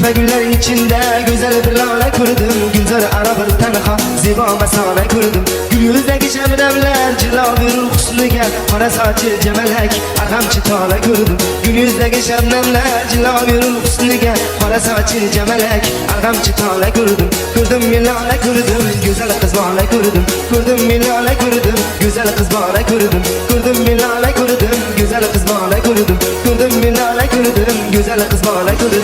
Tepe güllerin içinde güzel bir lale kurdum. Gülzar ara bir tenha ziba mesane kurdum. Gül yüzdeki şemdemler cila bir husnuga. Kara saçı cemelek arkam çıtala kurdum. Gül yüzdeki şemdemler cila bir husnuga. Kara saçı cemelek arkam çıtala kurdum. Kurdum bir lale kurdum. Güzel kız bana kurdum. Kurdum bir lale kurdum. Güzel kız bana kurdum. Kurdum bir lale kurdum. Güzel kız bana kurdum. Kurdum bir lale kurdum. Güzel kız bana kurdum.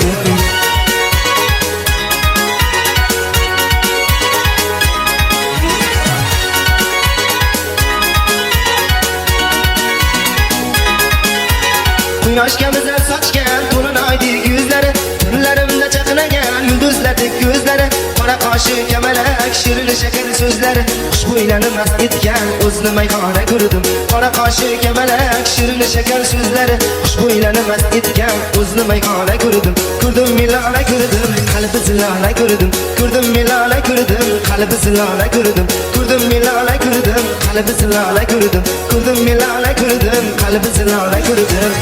Quyosh kamiza sochgan to'linaydi yuzlari, tunlarimda chaqnagan yulduzlardek ko'zlari, qora qoshi kamalak shirin shakar so'zlari, xushbo'ylanib mast etgan o'zni mayxona ko'rdim. Qora qoshi kamalak shirin shakar so'zlari, xushbo'ylanib mast etgan o'zni mayxona ko'rdim. Ko'rdim milona ko'rdim, qalbi zilona ko'rdim. Ko'rdim milona ko'rdim, qalbi zilona ko'rdim. Ko'rdim milona ko'rdim, qalbi zilona ko'rdim. Ko'rdim milona ko'rdim, qalbi zilona ko'rdim.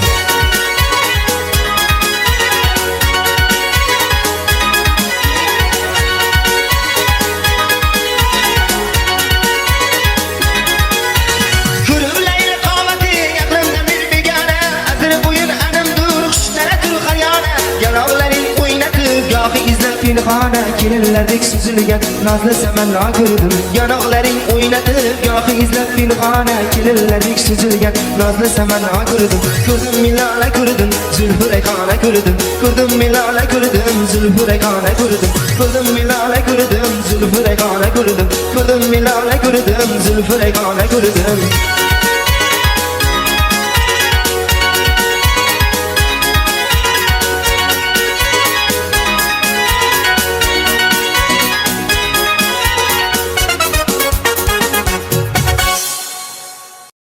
Pinhana kelinlardek süzülgen nazlı semenla gördüm. Yanakların oynatıb yağı izlep pinhana kelinlardek süzülgen nazlı semenla gördüm. Gördüm milala gördüm, zülfü rekana gördüm. Gördüm milala gördüm, zülfü rekana gördüm. Gördüm milala gördüm, zülfü rekana gördüm. Gördüm milala gördüm, zülfü rekana gördüm.